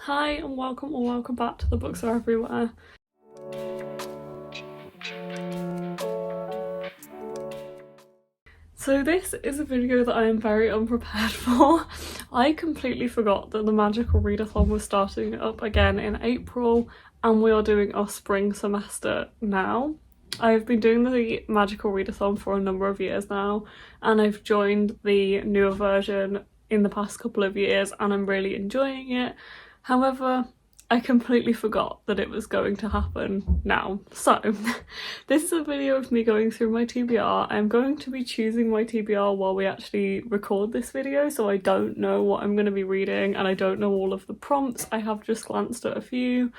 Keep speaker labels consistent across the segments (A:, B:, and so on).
A: Hi and welcome or welcome back to The Books Are Everywhere. So this is a video that I am very unprepared for. I completely forgot that the Magical Readathon was starting up again in April and we are doing our spring semester now. I've been doing the Magical Readathon for a number of years now and I've joined the newer version in the past couple of years and I'm really enjoying it. However, I completely forgot that it was going to happen now. So this is a video of me going through my TBR. I'm going to be choosing my TBR while we actually record this video, so I don't know what I'm going to be reading and I don't know all of the prompts. I have just glanced at a few,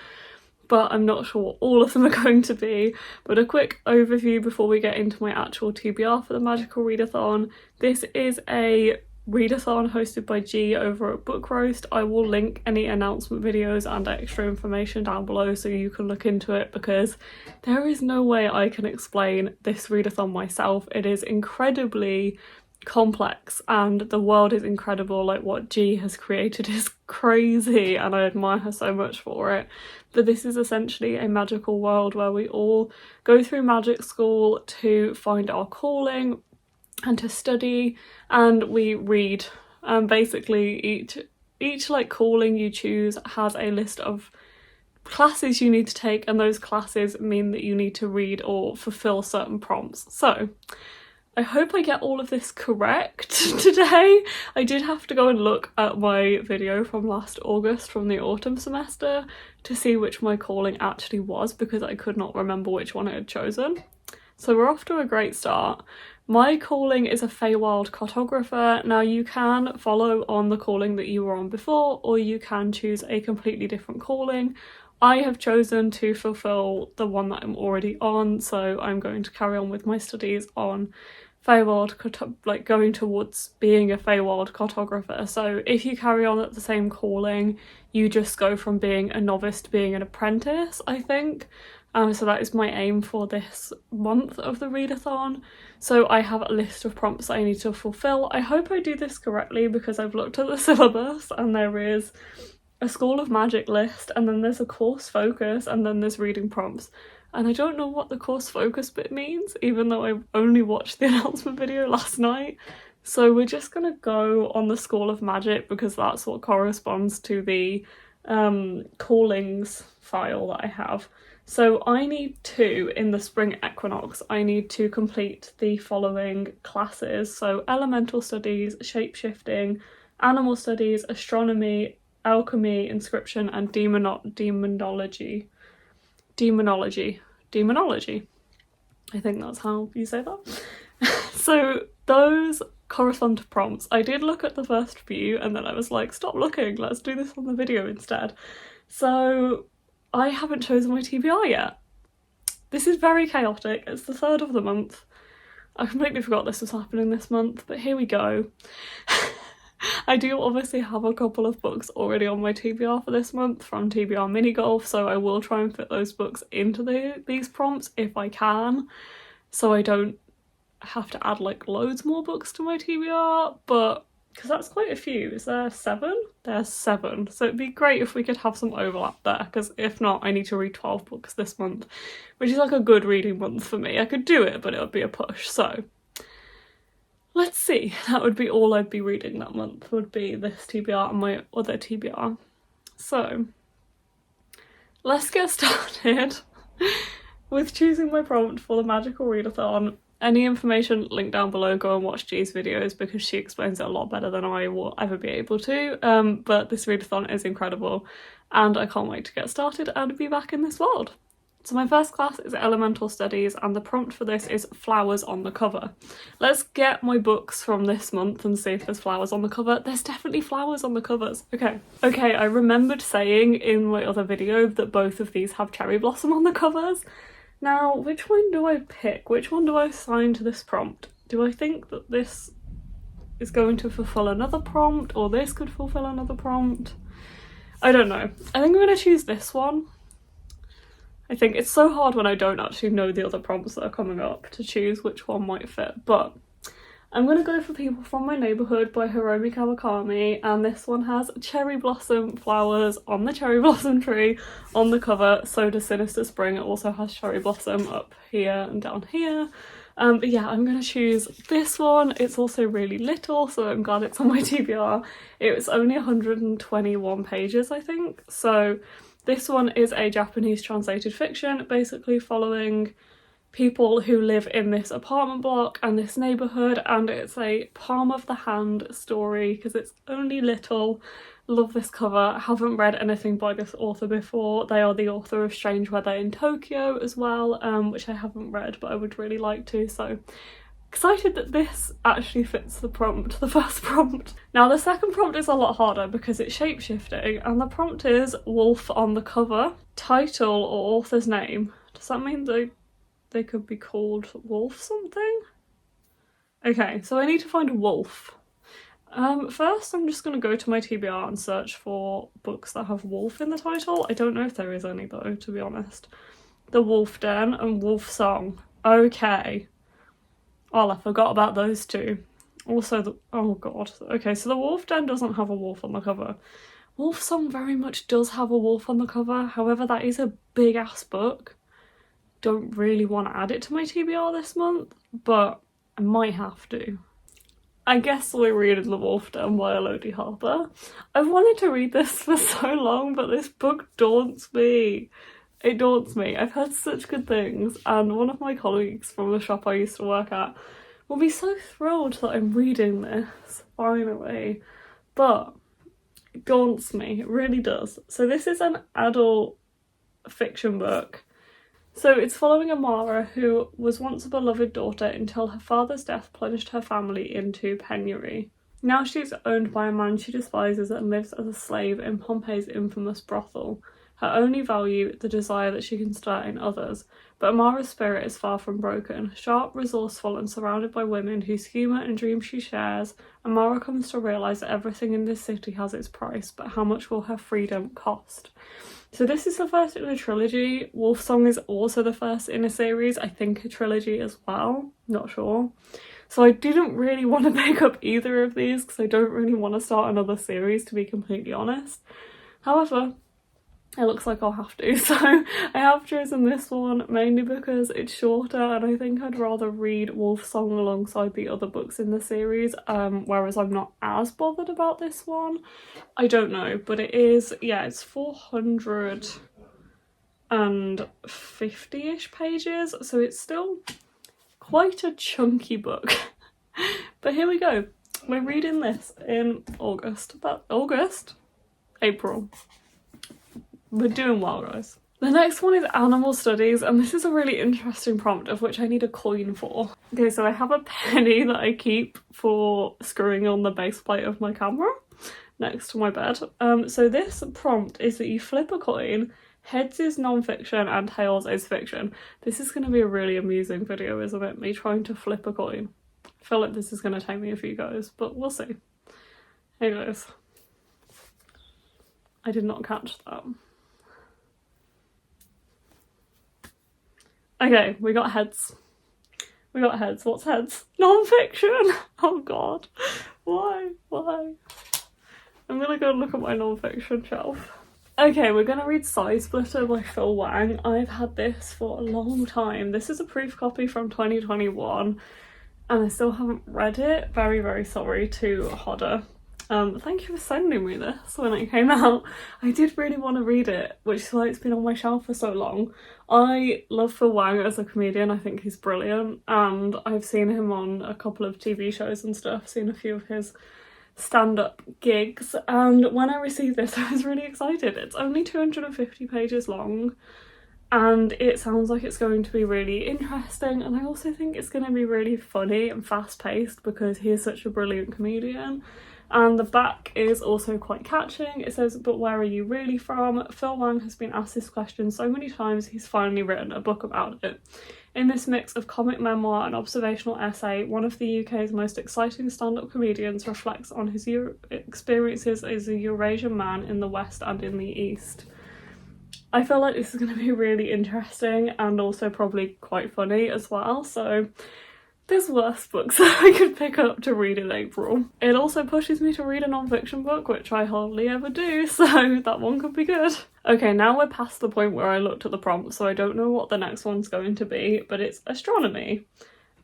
A: but I'm not sure what all of them are going to be. But a quick overview before we get into my actual TBR for the Magical Readathon. This is a readathon hosted by G over at Book Roast. I will link any announcement videos and extra information down below so you can look into it, because there is no way I can explain this readathon myself. It is incredibly complex and the world is incredible. Like, what G has created is crazy and I admire her so much for it. But this is essentially a magical world where we all go through magic school to find our calling and to study, and we read. Basically each like calling you choose has a list of classes you need to take, and those classes mean that you need to read or fulfill certain prompts. So I hope I get all of this correct today. I did have to go and look at my video from last August from the autumn semester to see which my calling actually was, because I could not remember which one I had chosen. So we're off to a great start. My calling is a Feywild cartographer. Now you can follow on the calling that you were on before, or you can choose a completely different calling. I have chosen to fulfill the one that I'm already on, so I'm going to carry on with my studies on Feywild, like going towards being a Feywild cartographer. So if you carry on at the same calling, you just go from being a novice to being an apprentice, I think. So that is my aim for this month of the readathon. So I have a list of prompts that I need to fulfill. I hope I do this correctly because I've looked at the syllabus and there is a School of Magic list, and then there's a course focus, and then there's reading prompts. And I don't know what the course focus bit means, even though I only watched the announcement video last night. So we're just gonna go on the School of Magic because that's what corresponds to the callings file that I have. So I need to, in the spring equinox, I need to complete the following classes. So elemental studies, shapeshifting, animal studies, astronomy, alchemy, inscription, and demonology. I think that's how you say that. So those correspond to prompts. I did look at the first few and then I was like, stop looking, let's do this on the video instead. So I haven't chosen my TBR yet. This is very chaotic. It's the 3rd of the month. I completely forgot this was happening this month, but here we go. I do obviously have a couple of books already on my TBR for this month from TBR Mini Golf, so I will try and fit those books into these prompts if I can, so I don't have to add like loads more books to my TBR, but because that's quite a few. Is there 7? There's 7. So it'd be great if we could have some overlap there, because if not, I need to read 12 books this month, which is like a good reading month for me. I could do it, but it would be a push. So let's see. That would be all I'd be reading that month, would be this TBR and my other TBR. So let's get started with choosing my prompt for the Magical Readathon. Any information linked down below, go and watch G's videos because she explains it a lot better than I will ever be able to. But this readathon is incredible and I can't wait to get started and be back in this world. So my first class is Elemental Studies and the prompt for this is flowers on the cover. Let's get my books from this month and see if there's flowers on the cover. There's definitely flowers on the covers. Okay, I remembered saying in my other video that both of these have cherry blossom on the covers. Now, which one do I pick? Which one do I assign to this prompt? Do I think that this is going to fulfill another prompt, or this could fulfill another prompt? I don't know. I think I'm going to choose this one. I think it's so hard when I don't actually know the other prompts that are coming up to choose which one might fit, but I'm going to go for People from My Neighbourhood by Hiromi Kawakami, and this one has cherry blossom flowers on the cherry blossom tree on the cover. So does Sinister Spring. It also has cherry blossom up here and down here. But yeah, I'm going to choose this one. It's also really little, so I'm glad it's on my TBR. It was only 121 pages, I think. So this one is a Japanese translated fiction, basically following people who live in this apartment block and this neighbourhood, and it's a palm of the hand story because it's only little. Love this cover. Haven't read anything by this author before. They are the author of Strange Weather in Tokyo as well, which I haven't read but I would really like to, so excited that this actually fits the prompt, the first prompt. Now the second prompt is a lot harder because it's shape-shifting, and the prompt is wolf on the cover. Title or author's name. Does that mean they could be called Wolf something? Okay, so I need to find a wolf. First I'm just going to go to my TBR and search for books that have wolf in the title. I don't know if there is any though, to be honest. The Wolf Den and Wolf Song. Okay. Well, I forgot about those two. Also oh god. Okay, so the Wolf Den doesn't have a wolf on the cover. Wolf Song very much does have a wolf on the cover, however that is a big ass book. Don't really want to add it to my TBR this month, but I might have to. I guess we're reading The Wolf Den by Elodie Harper. I've wanted to read this for so long, but this book daunts me. It daunts me. I've heard such good things, and one of my colleagues from the shop I used to work at will be so thrilled that I'm reading this, finally. But it daunts me, it really does. So this is an adult fiction book. So it's following Amara, who was once a beloved daughter until her father's death plunged her family into penury. Now she's owned by a man she despises and lives as a slave in Pompey's infamous brothel. Her only value, the desire that she can stir in others. But Amara's spirit is far from broken. Sharp, resourceful and surrounded by women whose humour and dreams she shares, Amara comes to realise that everything in this city has its price, but how much will her freedom cost? So this is the first in a trilogy. Wolf Song is also the first in a series, I think a trilogy as well, not sure. So I didn't really want to pick up either of these because I don't really want to start another series, to be completely honest. However, it looks like I'll have to, so I have chosen this one mainly because it's shorter and I think I'd rather read Wolf Song alongside the other books in the series, whereas I'm not as bothered about this one. I don't know, but it is, yeah, it's 450-ish pages, so it's still quite a chunky book. But here we go. We're reading this in April. We're doing well, guys. The next one is Animal Studies, and this is a really interesting prompt of which I need a coin for. Okay, so I have a penny that I keep for screwing on the base plate of my camera next to my bed. So this prompt is that you flip a coin. Heads is non-fiction and tails is fiction. This is going to be a really amusing video, isn't it? Me trying to flip a coin. I feel like this is going to take me a few goes, but we'll see. Hey guys. I did not catch that. Okay, we got heads. We got heads. What's heads? Non-fiction! Oh god. Why? I'm gonna go look at my non-fiction shelf. Okay, we're gonna read Side Splitter by Phil Wang. I've had this for a long time. This is a proof copy from 2021 and I still haven't read it. Very, very sorry to Hodder. Thank you for sending me this when it came out. I did really want to read it, which is why it's been on my shelf for so long. I love Phil Wang as a comedian. I think he's brilliant, and I've seen him on a couple of TV shows and stuff, seen a few of his stand-up gigs, and when I received this I was really excited. It's only 250 pages long and it sounds like it's going to be really interesting, and I also think it's going to be really funny and fast-paced because he is such a brilliant comedian. And the back is also quite catching. It says, "But where are you really from?" Phil Wang has been asked this question so many times he's finally written a book about it. In this mix of comic memoir and observational essay, one of the UK's most exciting stand-up comedians reflects on his experiences as a Eurasian man in the West and in the East. I feel like this is going to be really interesting and also probably quite funny as well, so There's worse books that I could pick up to read in April. It also pushes me to read a non-fiction book, which I hardly ever do, so that one could be good. Okay, now we're past the point where I looked at the prompt, so I don't know what the next one's going to be, but it's astronomy.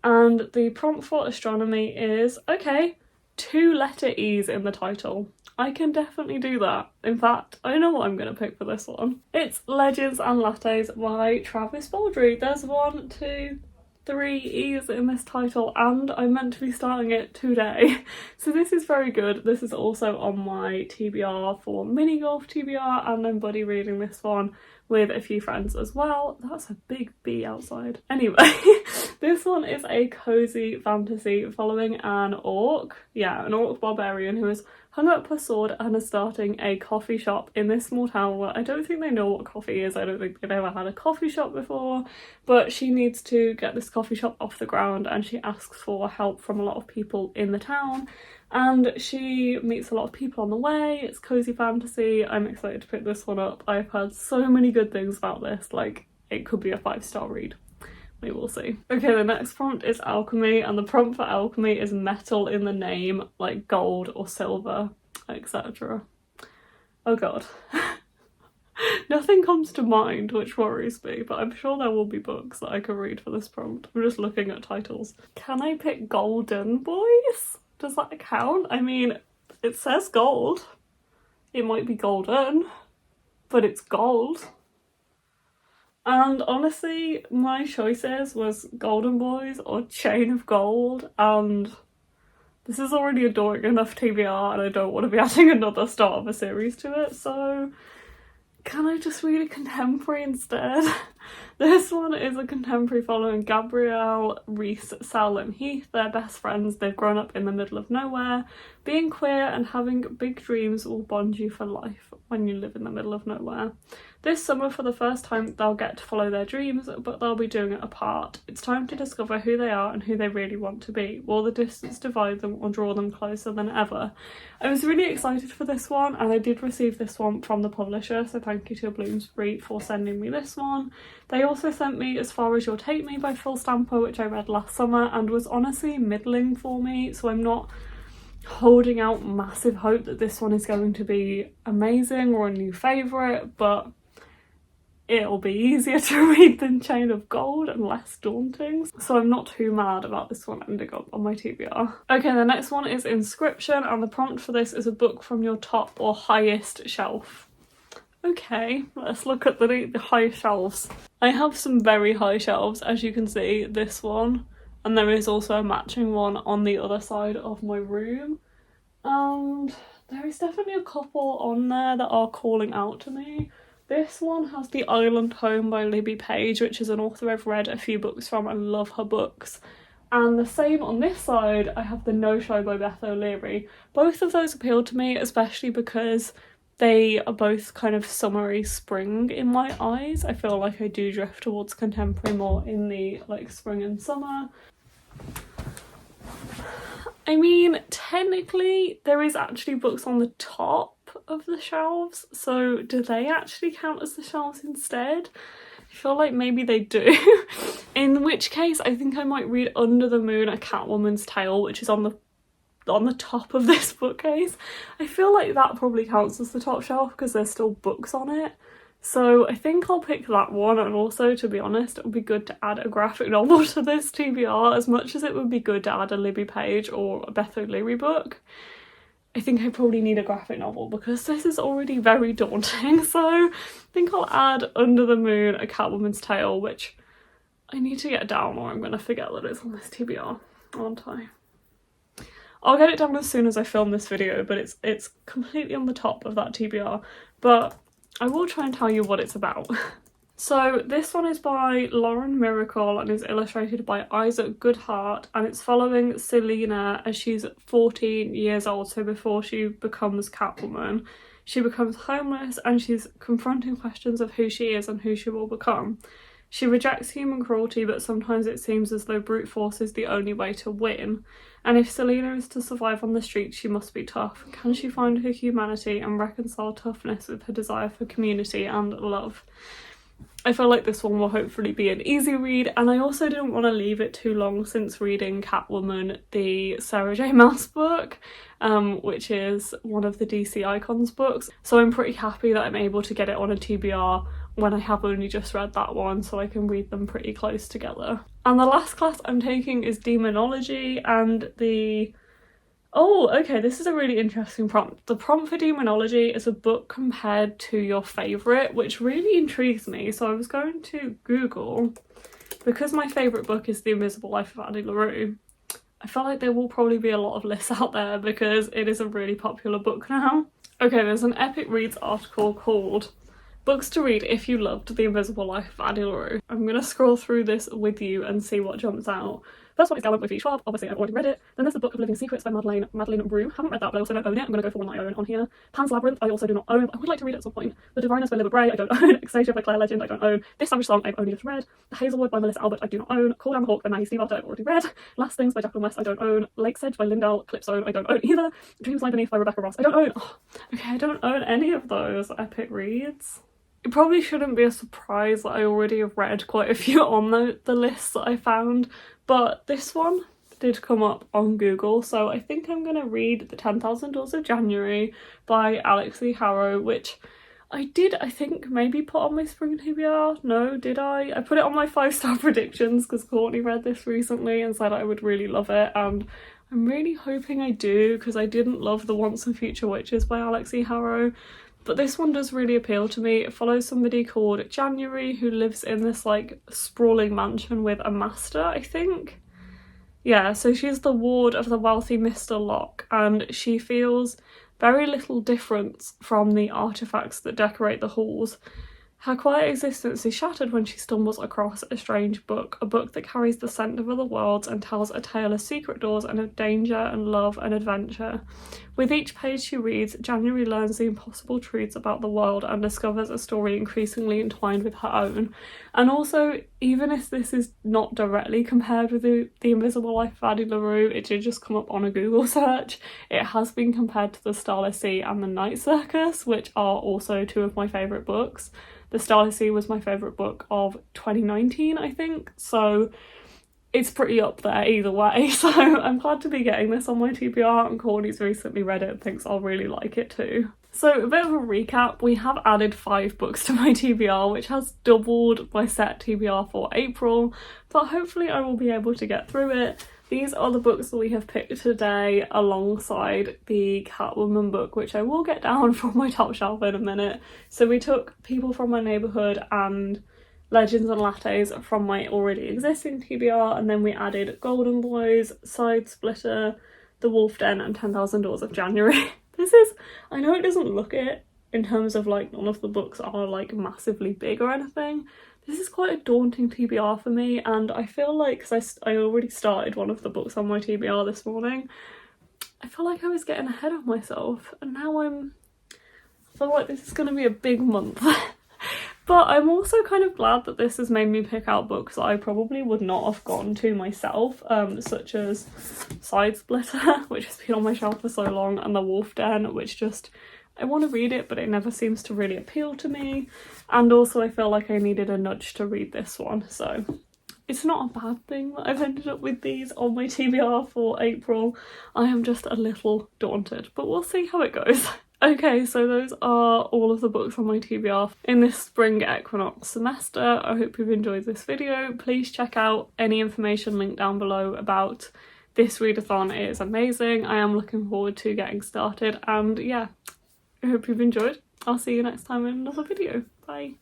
A: And the prompt for astronomy is, okay, 2 letter E's in the title. I can definitely do that. In fact, I know what I'm going to pick for this one. It's Legends and Lattes by Travis Baldry. There's 1, 2, 3 E's in this title, and I'm meant to be starting it today. So this is very good. This is also on my TBR for mini golf TBR, and I'm buddy reading this one with a few friends as well. That's a big bee outside. Anyway, this one is a cozy fantasy following an orc barbarian who has hung up her sword and is starting a coffee shop in this small town where I don't think they know what coffee is. I don't think they've ever had a coffee shop before, but she needs to get this coffee shop off the ground, and she asks for help from a lot of people in the town, and she meets a lot of people on the way. It's cozy fantasy. I'm excited to pick this one up. I've heard so many good things about this, like it could be a 5-star read. We will see. Okay, the next prompt is alchemy, and the prompt for alchemy is metal in the name, like gold or silver, etc. Oh god. Nothing comes to mind, which worries me, but I'm sure there will be books that I can read for this prompt. I'm just looking at titles. Can I pick Golden Boys? Does that count? I mean, it says gold. It might be golden, but it's gold. And honestly, my choices was Golden Boys or Chain of Gold, and this is already adoring enough TBR and I don't want to be adding another start of a series to it, so can I just read a contemporary instead? This one is a contemporary following Gabrielle, Reese, Sal and Heath. They're best friends, they've grown up in the middle of nowhere. Being queer and having big dreams will bond you for life when you live in the middle of nowhere. This summer, for the first time, they'll get to follow their dreams, but they'll be doing it apart. It's time to discover who they are and who they really want to be. Will the distance divide them or draw them closer than ever? I was really excited for this one, and I did receive this one from the publisher, so thank you to Bloomsbury for sending me this one. They also sent me As Far As You'll Take Me by Phil Stamper, which I read last summer and was honestly middling for me, so I'm not holding out massive hope that this one is going to be amazing or a new favourite, but it'll be easier to read than Chain of Gold and less daunting, so I'm not too mad about this one ending up on my TBR. Okay, the next one is Inscription, and the prompt for this is a book from your top or highest shelf. Okay, let's look at the high shelves. I have some very high shelves, as you can see, this one, and there is also a matching one on the other side of my room, and there is definitely a couple on there that are calling out to me. This one has The Island Home by Libby Page, which is an author I've read a few books from and love her books. And the same on this side, I have The No Show by Beth O'Leary. Both of those appeal to me, especially because they are both kind of summery spring in my eyes. I feel like I do drift towards contemporary more in the like spring and summer. I mean, technically there is actually books on the top of the shelves, so do they actually count as the shelves instead? I feel like maybe they do. In which case I think I might read Under the Moon, A Catwoman's Tale, which is on the top of this bookcase. I feel like that probably counts as the top shelf because there's still books on it. So I think I'll pick that one, and also, to be honest, it would be good to add a graphic novel to this TBR, as much as it would be good to add a Libby Page or a Beth O'Leary book. I think I probably need a graphic novel because this is already very daunting, so I think I'll add Under the Moon, A Catwoman's Tale, which I need to get down or I'm going to forget that it's on this TBR, aren't I? I'll get it down as soon as I film this video, but it's completely on the top of that TBR, but I will try and tell you what it's about. So this one is by Lauren Miracle and is illustrated by Isaac Goodhart, and it's following Selena as she's 14 years old, so before she becomes Catwoman. She becomes homeless and she's confronting questions of who she is and who she will become. She rejects human cruelty, but sometimes it seems as though brute force is the only way to win. And if Selena is to survive on the streets, she must be tough. Can she find her humanity and reconcile toughness with her desire for community and love? I feel like this one will hopefully be an easy read, and I also didn't want to leave it too long since reading Catwoman, the Sarah J Maas book, which is one of the DC Icons books. So I'm pretty happy that I'm able to get it on a TBR when I have only just read that one, so I can read them pretty close together. And the last class I'm taking is Demonology, and oh, okay, this is a really interesting prompt. The prompt for Demonology is a book compared to your favourite, which really intrigues me. So I was going to Google, because my favourite book is The Invisible Life of Addie LaRue. I feel like there will probably be a lot of lists out there because it is a really popular book now. Okay, there's an Epic Reads article called Books to Read If You Loved The Invisible Life of Addie LaRue. I'm going to scroll through this with you and see what jumps out. First one is Gallant by V. Schwab, obviously I've already read it. Then there's The Book of Living Secrets by Madeleine Brew. Haven't read that, but I also don't own it. I'm going to go for one that I own on here. Pan's Labyrinth I also do not own, but I would like to read it at some point. The Diviners by Libba Bray I don't own. Extasia by Claire Legend I don't own. This Savage Song I've only just read. The Hazelwood by Melissa Albert I do not own. Call Down the Hawk by Maggie Steve I've already read. Last Things by Jacqueline West I don't own. Lake Sedge by Lindell Clipzone I don't own either. Dreams Lie Beneath by Rebecca Ross I don't own. Oh, okay, I don't own any of those Epic Reads. It probably shouldn't be a surprise that I already have read quite a few on the list that I found, but this one did come up on Google, so I think I'm going to read The 10,000 Doors of January by Alex E. Harrow, which I think maybe put on my spring TBR. No, did I? I put it on my 5-star predictions because Courtney read this recently and said I would really love it, and I'm really hoping I do because I didn't love The Once and Future Witches by Alex E. Harrow. But this one does really appeal to me. It follows somebody called January who lives in this like sprawling mansion with a master, I think. Yeah, so she's the ward of the wealthy Mr. Locke, and she feels very little difference from the artefacts that decorate the halls. Her quiet existence is shattered when she stumbles across a strange book, a book that carries the scent of other worlds and tells a tale of secret doors and of danger and love and adventure. With each page she reads, January learns the impossible truths about the world and discovers a story increasingly entwined with her own. And also, even if this is not directly compared with the Invisible Life of Addie LaRue, it did just come up on a Google search. It has been compared to The Starless Sea and The Night Circus, which are also two of my favourite books. The Starless Sea was my favourite book of 2019, I think, so it's pretty up there either way. So I'm glad to be getting this on my TBR, and Courtney's recently read it and thinks I'll really like it too. So a bit of a recap, we have added 5 books to my TBR, which has doubled my set TBR for April, but hopefully I will be able to get through it. These are the books that we have picked today alongside the Catwoman book, which I will get down from my top shelf in a minute. So we took People from My Neighbourhood and Legends and Lattes from my already existing TBR, and then we added Golden Boys, Side Splitter, The Wolf Den and 10,000 Doors of January. This is, I know it doesn't look it in terms of like none of the books are like massively big or anything. This is quite a daunting TBR for me, and I feel like, because I already started one of the books on my TBR this morning, I feel like I was getting ahead of myself, and now I feel like this is going to be a big month. But I'm also kind of glad that this has made me pick out books that I probably would not have gone to myself, such as Side Splitter, which has been on my shelf for so long, and The Wolf Den, which just, I want to read it but it never seems to really appeal to me, and also I feel like I needed a nudge to read this one, so it's not a bad thing that I've ended up with these on my TBR for April. I am just a little daunted, but we'll see how it goes. Okay, so those are all of the books on my TBR in this spring equinox semester. I hope you've enjoyed this video. Please check out any information linked down below about this readathon. It is amazing. I am looking forward to getting started, and yeah, I hope you've enjoyed. I'll see you next time in another video. Bye.